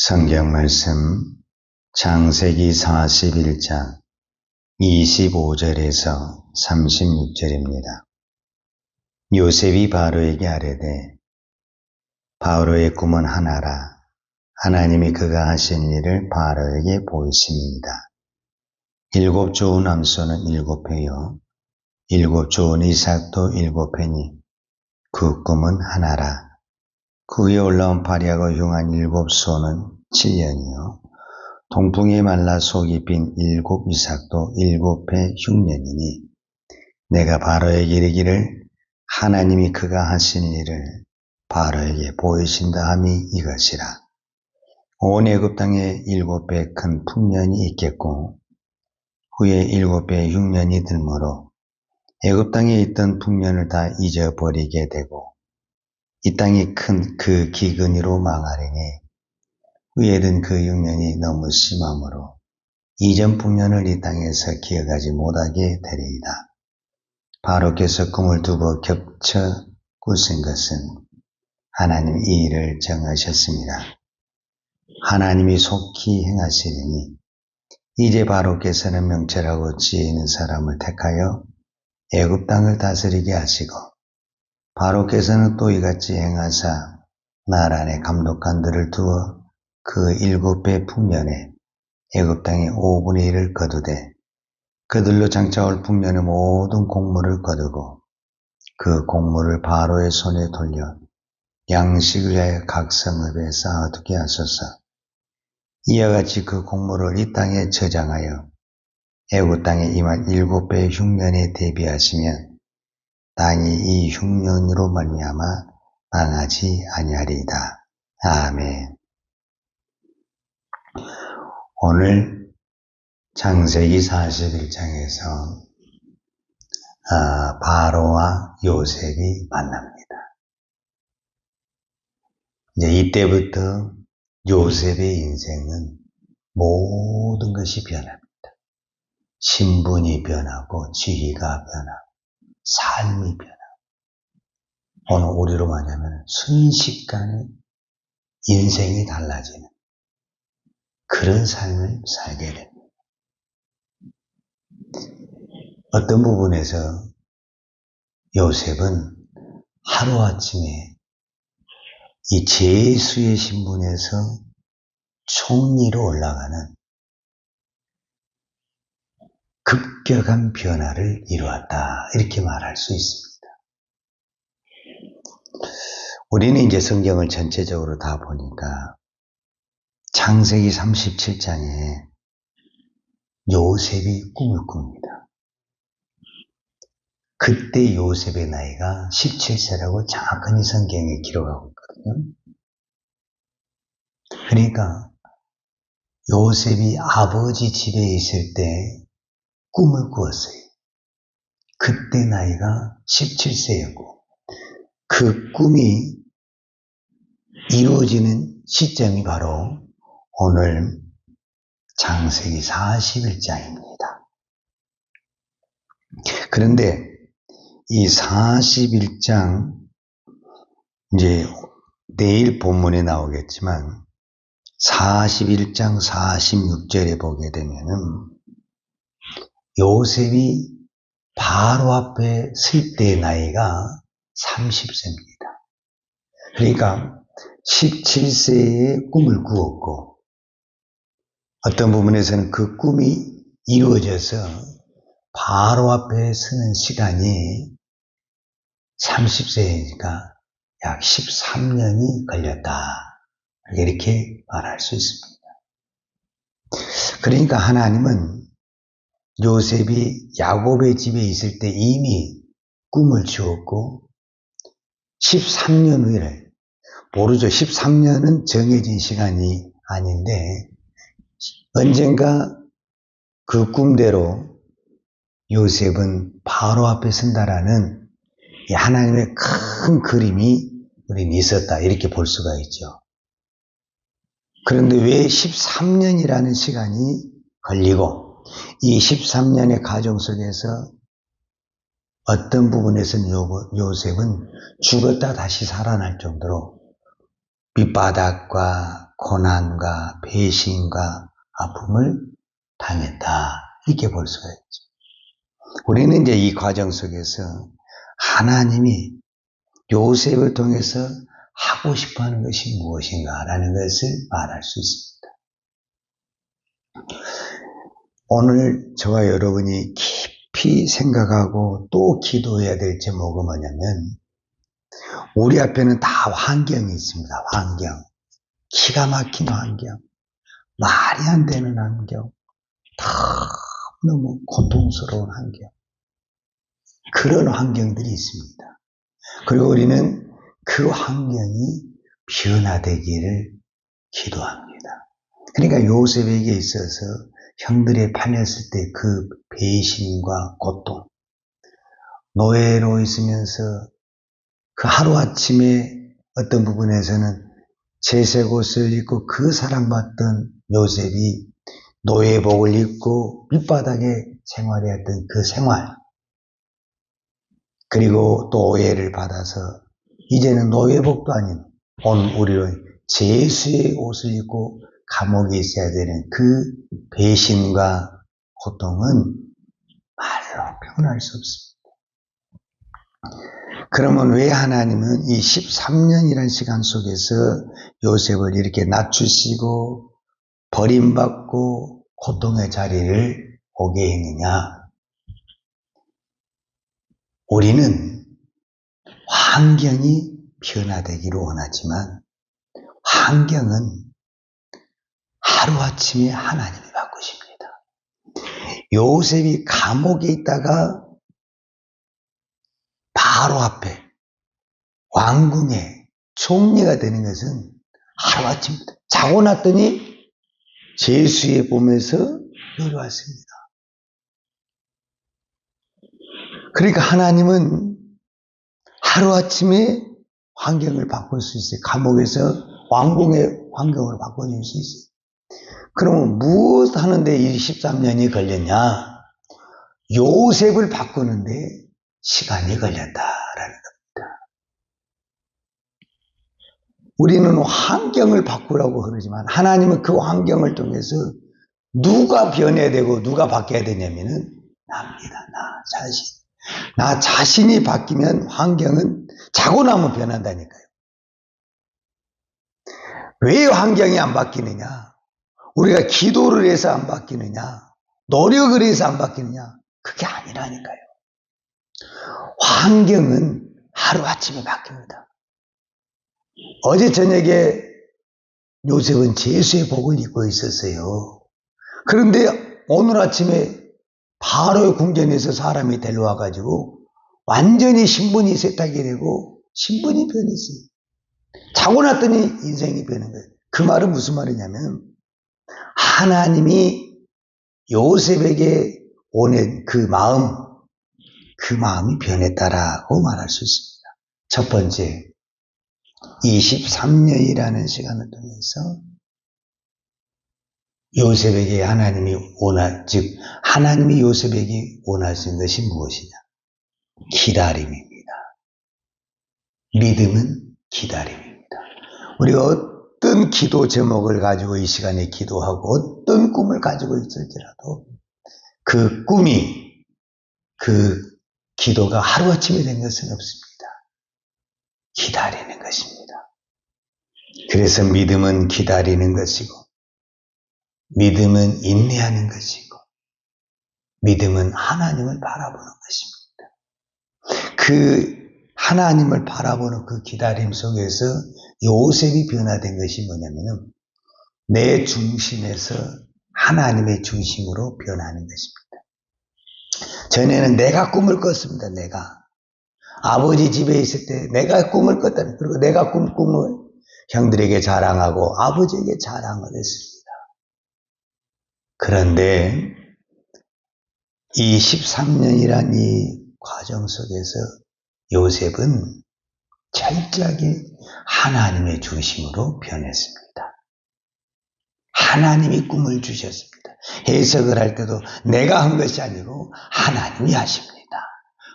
성경 말씀 창세기 41장 25절에서 36절입니다. 요셉이 바로에게 아뢰되 바로의 꿈은 하나라. 하나님이 그가 하신 일을 바로에게 보이심이니이다. 7 좋은 암소는 7회요 7 좋은 이삭도 7회니 그 꿈은 하나라. 그 위에 올라온 파리하고 흉한 7소는 7년이요 동풍이 말라 속이 빈 7 이삭도 7회 흉년이니 내가 바로에게 이르기를 하나님이 그가 하신 일을 바로에게 보이신다 함이 이것이라. 온 애굽 땅에 7배 큰 풍년이 있겠고 후에 7배 흉년이 들므로 애굽 땅에 있던 풍년을 다 잊어버리게 되고 이 땅이 큰 그 기근이로 망하리니 후에 든 그 흉년이 너무 심하므로 이전 풍년을 이 땅에서 기억하지 못하게 되리이다. 바로께서 꿈을 두고 겹쳐 꾸신 것은 하나님이 이 일을 정하셨습니다. 하나님이 속히 행하시리니 이제 바로께서는 명철하고 지혜 있는 사람을 택하여 애굽 땅을 다스리게 하시고 바로께서는 또 이같이 행하사 나라 안에 감독관들을 두어 그 7배 풍년에 애굽 땅의 5분의 1을 거두되 그들로 장차올 풍년의 모든 곡물을 거두고 그 곡물을 바로의 손에 돌려 양식을 위하여 각 성읍에 쌓아두게 하소서. 이와 같이 그 곡물을 이 땅에 저장하여 애굽 땅에 임한 7배 흉년에 대비하시면 땅이 이 흉년으로 말미암아 망하지 아니하리이다. 아멘. 오늘 창세기 41장에서 바로와 요셉이 만납니다. 이제 이때부터 요셉의 인생은 모든 것이 변합니다. 신분이 변하고 지위가 변하고 삶이 변하고 오늘 우리로 말하면 순식간에 인생이 달라지는 그런 삶을 살게 됩니다. 어떤 부분에서 요셉은 하루아침에 이 제수의 신분에서 총리로 올라가는 급격한 변화를 이루었다. 이렇게 말할 수 있습니다. 우리는 이제 성경을 전체적으로 다 보니까 창세기 37장에 요셉이 꿈을 꿉니다. 그때 요셉의 나이가 17세라고 정확히 성경에 기록하고 있거든요. 그러니까 요셉이 아버지 집에 있을 때 꿈을 꾸었어요. 그때 나이가 17세였고 그 꿈이 이루어지는 시점이 바로 오늘 창세기 41장입니다. 그런데 이 41장 이제 내일 본문에 나오겠지만 41장 46절에 보게 되면은 요셉이 바로 앞에 설 때의 나이가 30세입니다. 그러니까 17세에 꿈을 꾸었고 어떤 부분에서는 그 꿈이 이루어져서 바로 앞에 서는 시간이 30세이니까 약 13년이 걸렸다. 이렇게 말할 수 있습니다. 그러니까 하나님은 요셉이 야곱의 집에 있을 때 이미 꿈을 주었고 13년 후에 모르죠. 13년은 정해진 시간이 아닌데 언젠가 그 꿈대로 요셉은 바로 앞에 선다라는 이 하나님의 큰 그림이 우리는 있었다. 이렇게 볼 수가 있죠. 그런데 왜 13년이라는 시간이 걸리고 이 13년의 과정 속에서 어떤 부분에서는 요셉은 죽었다 다시 살아날 정도로 밑바닥과 고난과 배신과 아픔을 당했다. 이렇게 볼 수가 있죠. 우리는 이제 이 과정 속에서 하나님이 요셉을 통해서 하고 싶어 하는 것이 무엇인가라는 것을 말할 수 있습니다. 오늘 저와 여러분이 깊이 생각하고 또 기도해야 될 제목은 뭐냐면, 우리 앞에는 다 환경이 있습니다. 환경. 기가 막힌 환경. 말이 안 되는 환경. 너무 고통스러운 환경. 그런 환경들이 있습니다. 그리고 우리는 그 환경이 변화되기를 기도합니다. 그러니까 요셉에게 있어서 형들에 팔렸을 때 그 배신과 고통, 노예로 있으면서 그 하루아침에 어떤 부분에서는 제색 옷을 입고 그 사랑받던 요셉이 노예복을 입고 밑바닥에 생활했던 그 생활, 그리고 또 오해를 받아서 이제는 노예복도 아닌 우리는 제수의 옷을 입고 감옥에 있어야 되는 그 배신과 고통은 말로 표현할 수 없습니다. 그러면 왜 하나님은 이 13년이라는 시간 속에서 요셉을 이렇게 낮추시고 버림받고 고통의 자리를 오게 했느냐? 우리는 환경이 변화되기를 원하지만 환경은 하루아침에 하나님이 바꾸십니다. 요셉이 감옥에 있다가 바로 앞에 왕궁의 총리가 되는 것은 하루아침입니다. 자고 났더니 제수의 봄에서 내려왔습니다. 그러니까 하나님은 하루아침에 환경을 바꿀 수 있어요. 감옥에서 왕궁의 환경을 바꿔줄 수 있어요. 그러면 무엇 하는데 23년이 걸렸냐? 요셉을 바꾸는데 시간이 걸렸다라는 겁니다. 우리는 환경을 바꾸라고 그러지만 하나님은 그 환경을 통해서 누가 변해야 되고 누가 바뀌어야 되냐면은 납니다. 나 자신이 바뀌면 환경은 자고 나면 변한다니까요. 왜 환경이 안 바뀌느냐? 우리가 기도를 해서 안 바뀌느냐? 노력을 해서 안 바뀌느냐? 그게 아니라니까요. 환경은 하루아침에 바뀝니다. 어제 저녁에 요셉은 제수의 복을 입고 있었어요. 그런데 오늘 아침에 바로의 궁전에서 사람이 데려와가지고 완전히 신분이 세탁이 되고 신분이 변했어요. 자고 났더니 인생이 변한 거예요. 그 말은 무슨 말이냐면 하나님이 요셉에게 보낸 그 마음이 변했다라고 말할 수 있습니다. 첫 번째, 23년이라는 시간을 통해서 요셉에게 하나님이 요셉에게 원하시는 것이 무엇이냐? 기다림입니다. 믿음은 기다림입니다. 우리가 어떤 기도 제목을 가지고 이 시간에 기도하고 어떤 꿈을 가지고 있을지라도 그 꿈이, 그 기도가 하루아침에 된 것은 없습니다. 기다리는 것입니다. 그래서 믿음은 기다리는 것이고 믿음은 인내하는 것이고 믿음은 하나님을 바라보는 것입니다. 그 하나님을 바라보는 그 기다림 속에서 요셉이 변화된 것이 뭐냐면은 내 중심에서 하나님의 중심으로 변하는 것입니다. 전에는 내가 꿈을 꿨습니다. 내가 아버지 집에 있을 때 내가 꿈을 꿨다는, 그리고 내가 꿈을 형들에게 자랑하고 아버지에게 자랑을 했습니다. 그런데 이 13년이란 이 과정 속에서 요셉은 철저하게 하나님의 중심으로 변했습니다. 하나님이 꿈을 주셨습니다. 해석을 할 때도 내가 한 것이 아니고 하나님이 하십니다.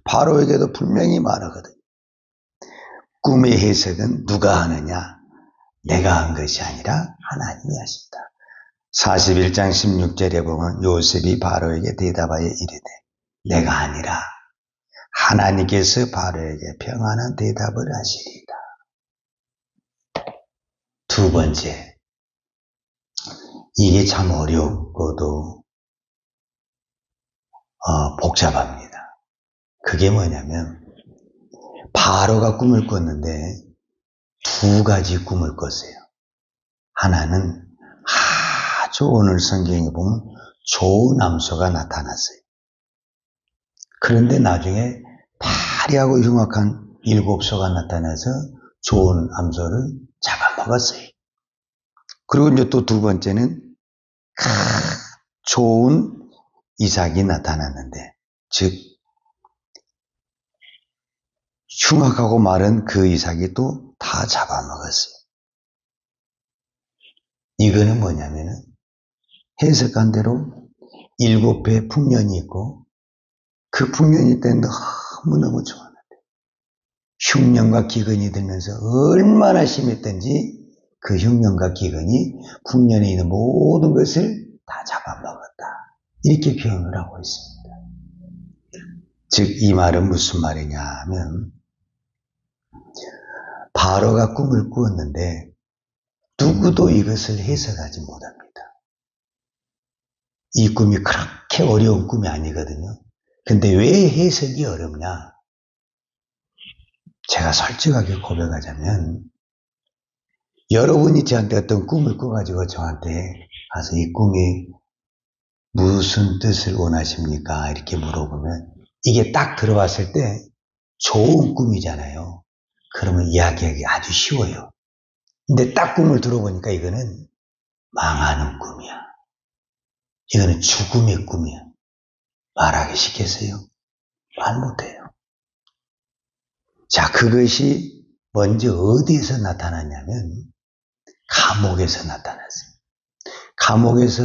바로에게도 분명히 말하거든요. 꿈의 해석은 누가 하느냐? 내가 한 것이 아니라 하나님이 하신다. 41장 16절에 보면 요셉이 바로에게 대답하여 이르되 내가 아니라 하나님께서 바로에게 평안한 대답을 하시리이다. 두 번째, 이게 참 어렵고도 복잡합니다. 그게 뭐냐면 바로가 꿈을 꿨는데 두 가지 꿈을 꿨어요. 하나는 아주 오늘 성경에 보면 좋은 암소가 나타났어요. 그런데 나중에 파리하고 흉악한 7소가 나타나서 좋은 암소를 잡아먹었어요. 그리고 이제 또 두 번째는 좋은 이삭이 나타났는데, 즉 흉악하고 마른 그 이삭이 또 다 잡아먹었어요. 이거는 뭐냐면은 해석한 대로 7배 풍년이 있고 그 풍년이 때 너무너무 좋았는데 흉년과 기근이 들면서 얼마나 심했던지 그 흉년과 기근이 풍년에 있는 모든 것을 다 잡아먹었다. 이렇게 표현을 하고 있습니다. 즉 이 말은 무슨 말이냐 하면 바로가 꿈을 꾸었는데 누구도 이것을 해석하지 못합니다. 이 꿈이 그렇게 어려운 꿈이 아니거든요. 근데 왜 해석이 어렵냐? 제가 솔직하게 고백하자면 여러분이 저한테 어떤 꿈을 꿔가지고 저한테 가서 이 꿈이 무슨 뜻을 원하십니까? 이렇게 물어보면 이게 딱 들어봤을 때 좋은 꿈이잖아요. 그러면 이야기하기 아주 쉬워요. 근데 딱 꿈을 들어보니까 이거는 망하는 꿈이야. 이거는 죽음의 꿈이야. 말하기 쉽겠어요? 말 못해요. 자, 그것이 먼저 어디에서 나타났냐면 감옥에서 나타났어요. 감옥에서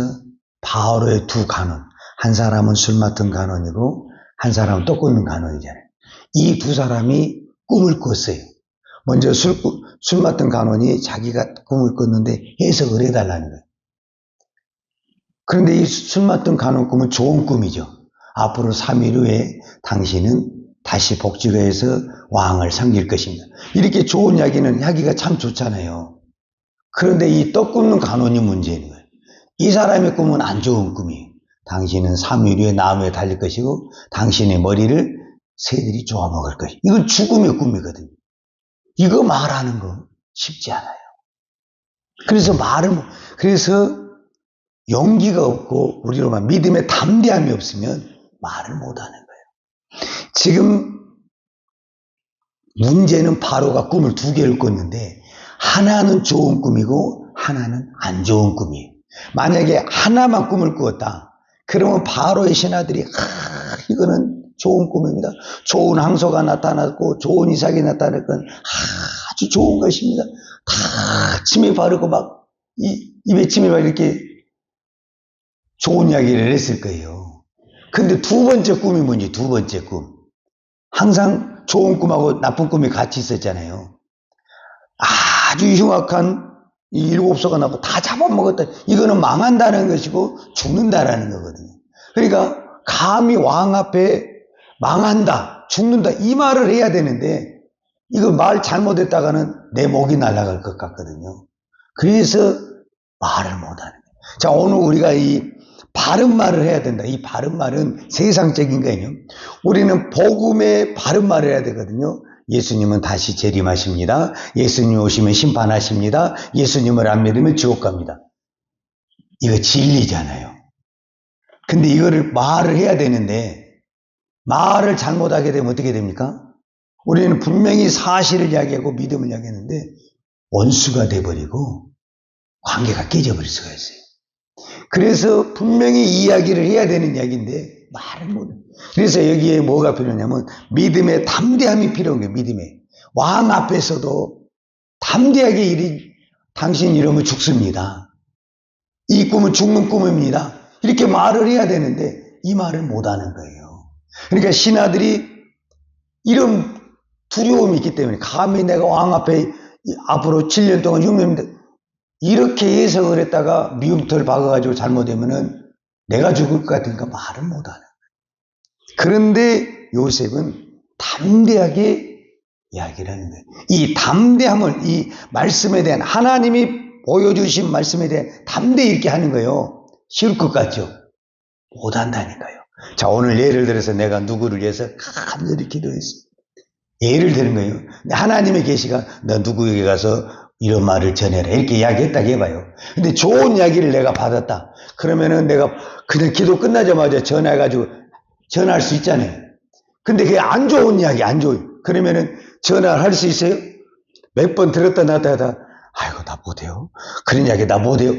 바로의 두 간원, 한 사람은 술 맡은 간원이고 한 사람은 떡 굽는 간원이잖아요. 이 두 사람이 꿈을 꿨어요. 먼저 술 맡은 간원이 자기가 꿈을 꿨는데 해석을 해달라는 거예요. 그런데 이 술 맡은 간원 꿈은 좋은 꿈이죠. 앞으로 3일 후에 당신은 다시 복직해서 왕을 섬길 것입니다. 이렇게 좋은 이야기는 하기가 참 좋잖아요. 그런데 이 떡 굽는 간원이 문제인 거예요. 이 사람의 꿈은 안 좋은 꿈이에요. 당신은 3일 후에 나무에 달릴 것이고 당신의 머리를 새들이 쪼아먹을 것이에요. 이건 죽음의 꿈이거든요. 이거 말하는 거 쉽지 않아요. 그래서 용기가 없고 우리로 말 믿음의 담대함이 없으면 말을 못하는 거예요. 지금 문제는 바로가 꿈을 두 개를 꿨는데 하나는 좋은 꿈이고 하나는 안 좋은 꿈이에요. 만약에 하나만 꿈을 꾸었다. 그러면 바로의 신하들이 이거는 좋은 꿈입니다. 좋은 항소가 나타났고 좋은 이삭이 나타날 건 아주 좋은 것입니다. 다 침이 바르고 막 입에 침이 바르고 이렇게 좋은 이야기를 했을 거예요. 근데 두 번째 꿈이 뭔지 두 번째 꿈. 항상 좋은 꿈하고 나쁜 꿈이 같이 있었잖아요. 아주 흉악한 이 7소가 나고 다 잡아먹었다. 이거는 망한다는 것이고 죽는다라는 거거든요. 그러니까 감히 왕 앞에 망한다, 죽는다 이 말을 해야 되는데 이거 말 잘못했다가는 내 목이 날아갈 것 같거든요. 그래서 말을 못하는 거예요. 자, 오늘 우리가 이 바른 말을 해야 된다. 이 바른 말은 세상적인 거예요. 우리는 복음의 바른 말을 해야 되거든요. 예수님은 다시 재림하십니다. 예수님 오시면 심판하십니다. 예수님을 안 믿으면 지옥 갑니다. 이거 진리잖아요. 근데 이거를 말을 해야 되는데 말을 잘못하게 되면 어떻게 됩니까? 우리는 분명히 사실을 이야기하고 믿음을 이야기했는데 원수가 돼버리고 관계가 깨져버릴 수가 있어요. 그래서 분명히 이야기를 해야 되는 이야기인데 말을 못해. 그래서 여기에 뭐가 필요하냐면 믿음의 담대함이 필요한 거예요. 믿음의. 왕 앞에서도 담대하게 당신 이러면 죽습니다. 이 꿈은 죽는 꿈입니다. 이렇게 말을 해야 되는데 이 말을 못하는 거예요. 그러니까 신하들이 이런 두려움이 있기 때문에 감히 내가 왕 앞에 앞으로 7년 동안 6년 이렇게 예상을 했다가 미움터를 박아가지고 잘못하면은 내가 죽을 것 같으니까 말을 못하는 거예요. 그런데 요셉은 담대하게 이야기를 하는 거예요. 이 담대함을, 이 말씀에 대한, 하나님이 보여주신 말씀에 대해 담대히 이렇게 하는 거예요. 쉬울 것 같죠? 못한다니까요. 자, 오늘 예를 들어서 내가 누구를 위해서 간절히 기도했습니다. 예를 드는 거예요. 하나님의 계시가 너 누구에게 가서 이런 말을 전해라 이렇게 이야기했다고 해봐요. 근데 좋은 이야기를 내가 받았다. 그러면은 내가 그냥 기도 끝나자마자 전화해가지고 전화할 수 있잖아요. 근데 그게 안 좋은 이야기, 안 좋아요. 그러면은 전화를 할 수 있어요? 몇 번 들었다 놨다 하다 아이고 나 못해요. 그런 이야기 나 못해요.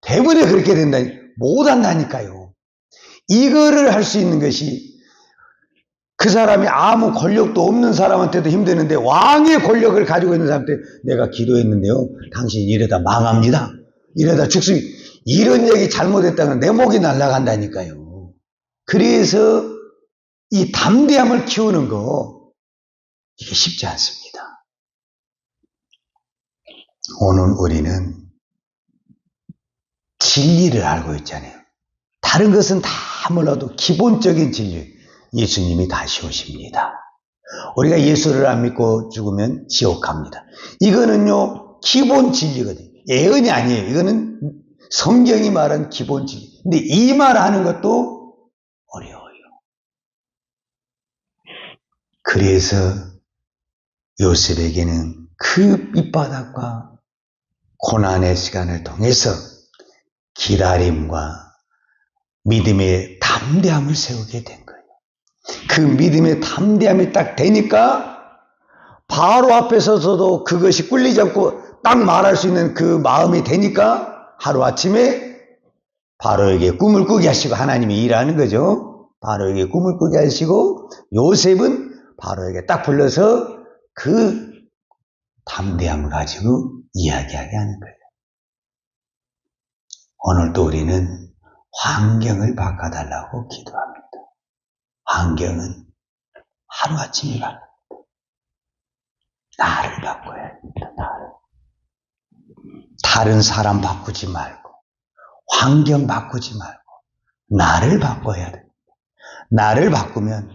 대부분에 그렇게 된다니 못한다니까요. 이거를 할 수 있는 것이 그 사람이 아무 권력도 없는 사람한테도 힘드는데 왕의 권력을 가지고 있는 사람한테 내가 기도했는데요. 당신 이러다 망합니다. 이러다 죽습니다. 이런 얘기 잘못했다면 내 목이 날아간다니까요. 그래서 이 담대함을 키우는 거 이게 쉽지 않습니다. 오늘 우리는 진리를 알고 있잖아요. 다른 것은 다 몰라도 기본적인 진리. 예수님이 다시 오십니다. 우리가 예수를 안 믿고 죽으면 지옥 갑니다. 이거는요, 기본 진리거든요. 예언이 아니에요. 이거는 성경이 말한 기본 진리. 근데 이 말하는 것도 어려워요. 그래서 요셉에게는 그 밑바닥과 고난의 시간을 통해서 기다림과 믿음의 담대함을 세우게 된 거예요. 그 믿음의 담대함이 딱 되니까 바로 앞에 서서도 그것이 꿀리지 않고 딱 말할 수 있는 그 마음이 되니까 하루아침에 바로에게 꿈을 꾸게 하시고 하나님이 일하는 거죠. 바로에게 꿈을 꾸게 하시고 요셉은 바로에게 딱 불러서 그 담대함을 가지고 이야기하게 하는 거예요. 오늘도 우리는 환경을 바꿔달라고 기도합니다. 환경은 하루아침에 바랍니다. 나를 바꿔야 합니다. 나를. 다른 사람 바꾸지 말고 환경 바꾸지 말고 나를 바꿔야 됩니다. 나를 바꾸면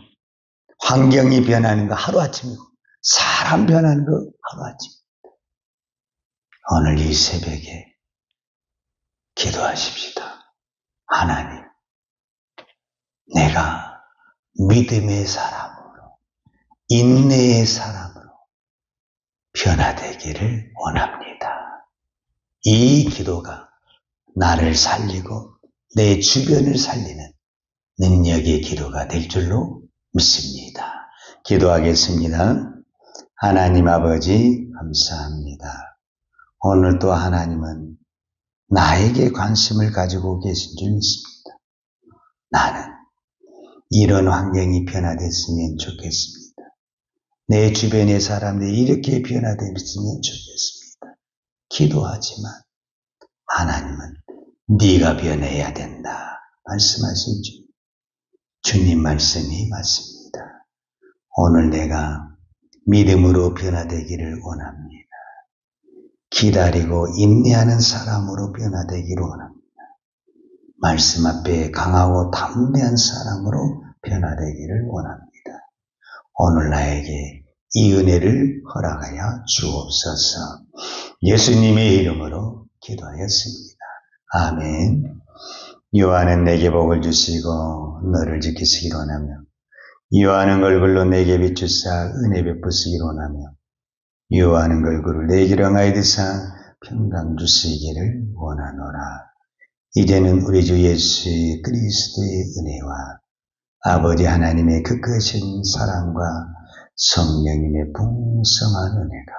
환경이 변하는 거 하루아침이고 사람 변하는 거 하루아침입니다. 오늘 이 새벽에 기도하십시다. 하나님, 내가 믿음의 사람으로 인내의 사람으로 변화되기를 원합니다. 이 기도가 나를 살리고 내 주변을 살리는 능력의 기도가 될 줄로 믿습니다. 기도하겠습니다. 하나님 아버지 감사합니다. 오늘도 하나님은 나에게 관심을 가지고 계신 줄 믿습니다. 나는 이런 환경이 변화됐으면 좋겠습니다. 내 주변의 사람들이 이렇게 변화됐으면 좋겠습니다. 기도하지만 하나님은 네가 변해야 된다 말씀하신 주님 말씀이 맞습니다. 오늘 내가 믿음으로 변화되기를 원합니다. 기다리고 인내하는 사람으로 변화되기를 원합니다. 말씀 앞에 강하고 담대한 사람으로 변화되기를 원합니다. 오늘 나에게 이 은혜를 허락하여 주옵소서. 예수님의 이름으로 기도하였습니다. 아멘. 요한은 내게 복을 주시고 너를 지키시길 원하며 요한은 얼굴로 내게 비추사 은혜 베푸시길 원하며 요한은 얼굴을 내게 향하여 드사 평강 주시기를 원하노라. 이제는 우리 주 예수 그리스도의 은혜와 아버지 하나님의 그 크신 사랑과 성령님의 풍성한 은혜가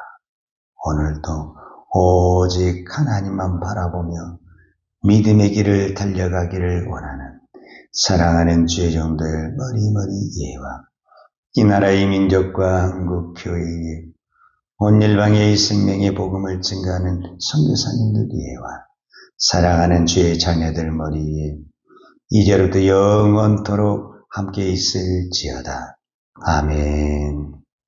오늘도 오직 하나님만 바라보며 믿음의 길을 달려가기를 원하는 사랑하는 주의 종들 머리머리 예와 이 나라의 민족과 한국교회의 온 열방의 생명의 복음을 증가하는 선교사님들 예와 사랑하는 주의 자녀들 머리에 이제로부터 영원토록 함께 있을지어다. 아멘.